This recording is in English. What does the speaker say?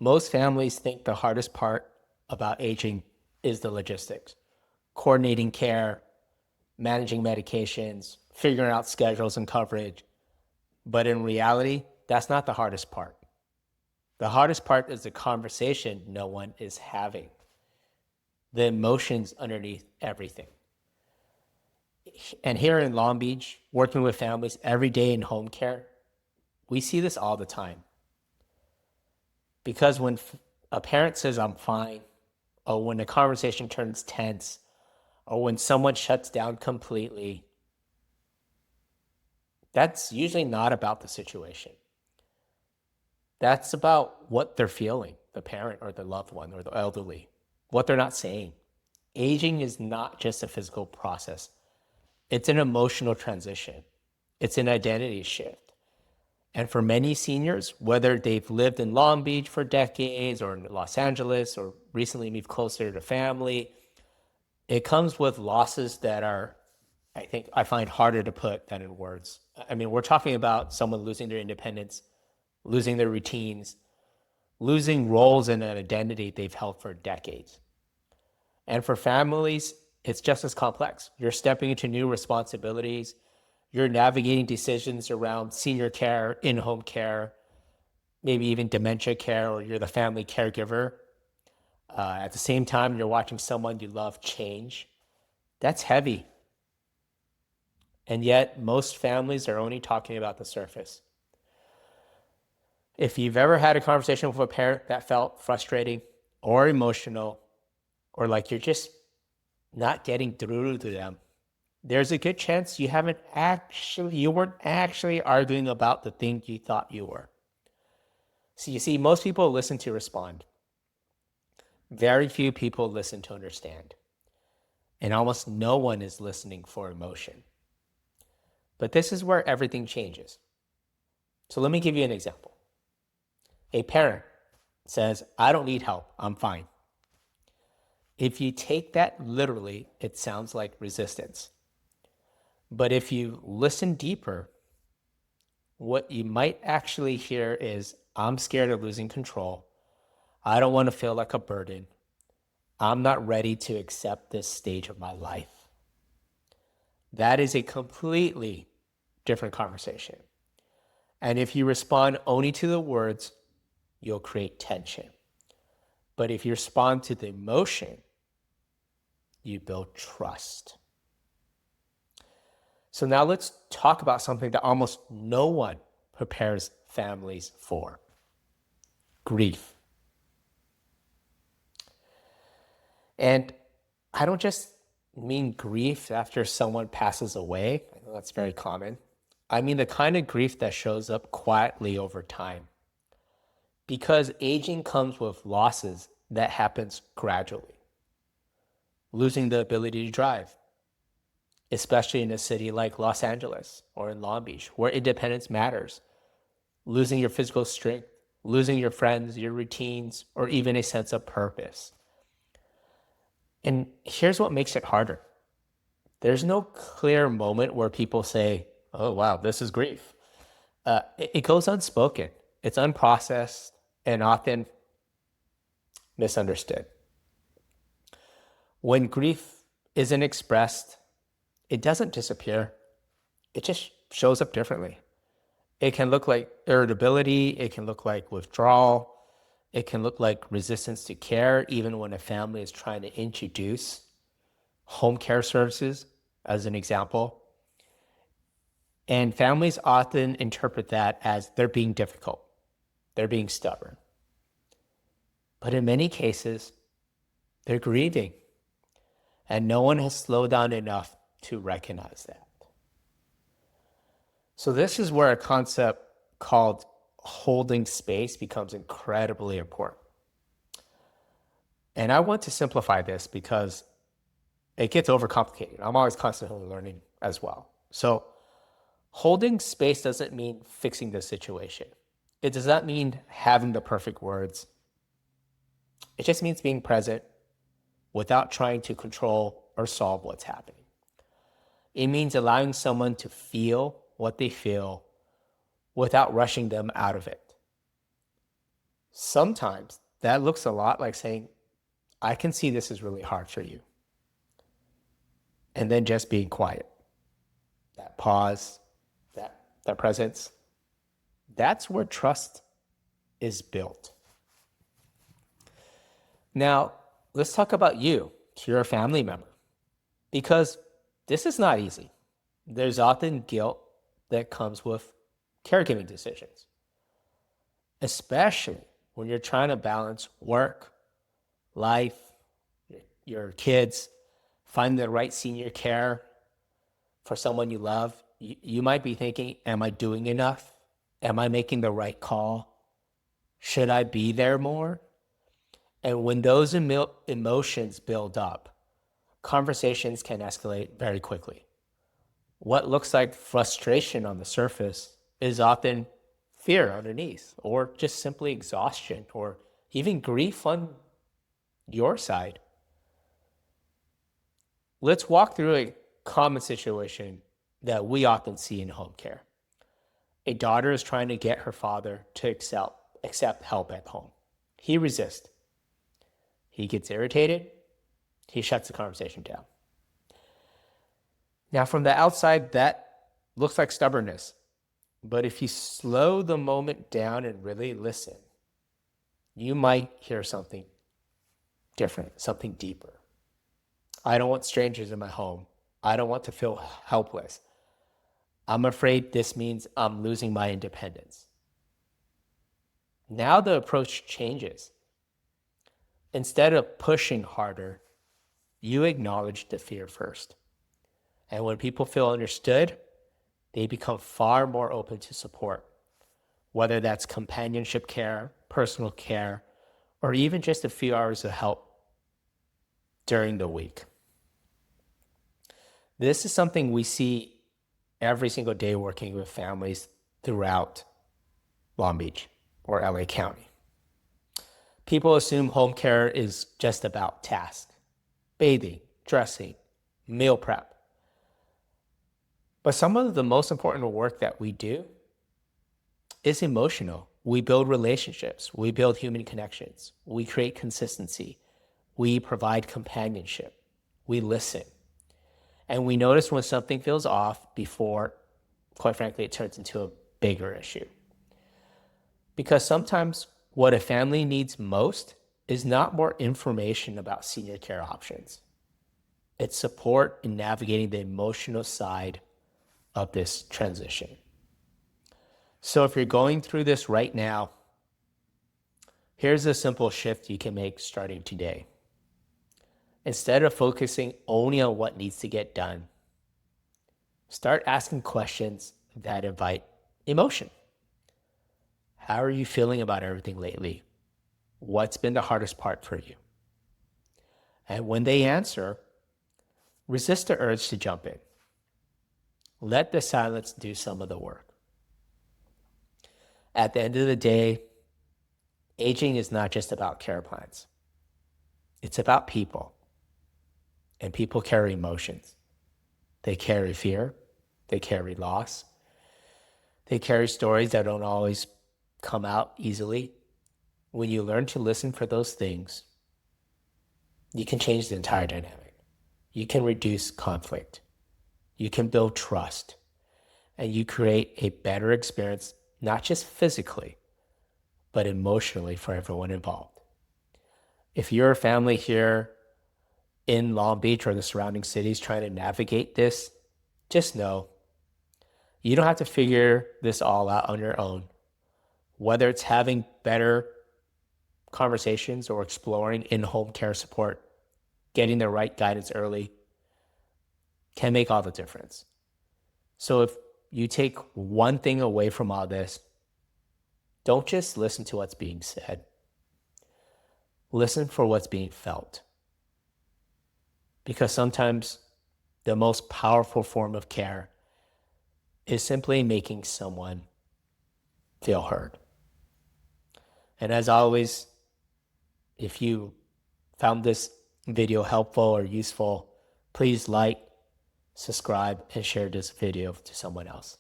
Most families think the hardest part about aging is the logistics, coordinating care, managing medications, figuring out schedules and coverage. But in reality, that's not the hardest part. The hardest part is the conversation no one is having, the emotions underneath everything. And here in Long Beach, working with families every day in home care, we see this all the time. Because when a parent says, I'm fine, or when the conversation turns tense, or when someone shuts down completely, that's usually not about the situation. That's about what they're feeling, the parent or the loved one or the elderly, what they're not saying. Aging is not just a physical process. It's an emotional transition. It's an identity shift. And for many seniors, whether they've lived in Long Beach for decades or in Los Angeles or recently moved closer to family, it comes with losses that are, I find harder to put than in words. I mean, we're talking about someone losing their independence, losing their routines, losing roles in an identity they've held for decades. And for families, it's just as complex. You're stepping into new responsibilities. You're navigating decisions around senior care, in-home care, maybe even dementia care, or you're the family caregiver. At the same time, you're watching someone you love change. That's heavy. And yet, most families are only talking about the surface. If you've ever had a conversation with a parent that felt frustrating or emotional, or like you're just not getting through to them, there's a good chance you weren't actually arguing about the thing you thought you were. So you see, most people listen to respond. Very few people listen to understand. And almost no one is listening for emotion. But this is where everything changes. So let me give you an example. A parent says, I don't need help, I'm fine. If you take that literally, it sounds like resistance. But if you listen deeper, what you might actually hear is, I'm scared of losing control. I don't want to feel like a burden. I'm not ready to accept this stage of my life. That is a completely different conversation. And if you respond only to the words, you'll create tension. But if you respond to the emotion, you build trust. So now let's talk about something that almost no one prepares families for: grief. And I don't just mean grief after someone passes away. I know that's very common. I mean the kind of grief that shows up quietly over time. Because aging comes with losses that happens gradually. Losing the ability to drive, especially in a city like Los Angeles or in Long Beach, where independence matters. Losing your physical strength, losing your friends, your routines, or even a sense of purpose. And here's what makes it harder. There's no clear moment where people say, oh, wow, this is grief. It goes unspoken. It's unprocessed and often misunderstood. When grief isn't expressed, it doesn't disappear. It just shows up differently. It can look like irritability. It can look like withdrawal. It can look like resistance to care, even when a family is trying to introduce home care services, as an example. And families often interpret that as they're being difficult. They're being stubborn. But in many cases, they're grieving. And no one has slowed down enough to recognize that. So this is where a concept called holding space becomes incredibly important. And I want to simplify this because it gets overcomplicated. I'm always constantly learning as well. So holding space doesn't mean fixing the situation. It does not mean having the perfect words. It just means being present without trying to control or solve what's happening. It means allowing someone to feel what they feel without rushing them out of it. Sometimes that looks a lot like saying, I can see this is really hard for you. And then just being quiet. That pause, that presence. That's where trust is built. Now, let's talk about you to your family member, because this is not easy. There's often guilt that comes with caregiving decisions, especially when you're trying to balance work, life, your kids, find the right senior care for someone you love. You might be thinking, am I doing enough? Am I making the right call? Should I be there more? And when those emotions build up, conversations can escalate very quickly. What looks like frustration on the surface is often fear underneath, or just simply exhaustion, or even grief on your side. Let's walk through a common situation that we often see in home care. A daughter is trying to get her father to accept help at home. He resists. He gets irritated. He shuts the conversation down. Now, from the outside, that looks like stubbornness. But if you slow the moment down and really listen, you might hear something different, something deeper. I don't want strangers in my home. I don't want to feel helpless. I'm afraid this means I'm losing my independence. Now the approach changes. Instead of pushing harder, you acknowledge the fear first. And when people feel understood, they become far more open to support, whether that's companionship care, personal care, or even just a few hours of help during the week. This is something we see every single day working with families throughout Long Beach or LA County. People assume home care is just about tasks, bathing, dressing, meal prep. But some of the most important work that we do is emotional. We build relationships. We build human connections. We create consistency. We provide companionship. We listen. And we notice when something feels off before, quite frankly, it turns into a bigger issue. Because sometimes what a family needs most is not more information about senior care options. It's support in navigating the emotional side of this transition. So if you're going through this right now, here's a simple shift you can make starting today. Instead of focusing only on what needs to get done, start asking questions that invite emotion. How are you feeling about everything lately? What's been the hardest part for you? And when they answer, resist the urge to jump in. Let the silence do some of the work. At the end of the day, aging is not just about care plans. It's about people. And people carry emotions. They carry fear. They carry loss. They carry stories that don't always come out easily. When you learn to listen for those things, you can change the entire dynamic. You can reduce conflict. You can build trust. And you create a better experience, not just physically, but emotionally for everyone involved. If you're a family here in Long Beach or the surrounding cities trying to navigate this, just know you don't have to figure this all out on your own. Whether it's having better conversations or exploring in-home care support, getting the right guidance early can make all the difference. So if you take one thing away from all this, don't just listen to what's being said. Listen for what's being felt. Because sometimes the most powerful form of care is simply making someone feel heard. And as always, if you found this video helpful or useful, please like, subscribe, and share this video to someone else.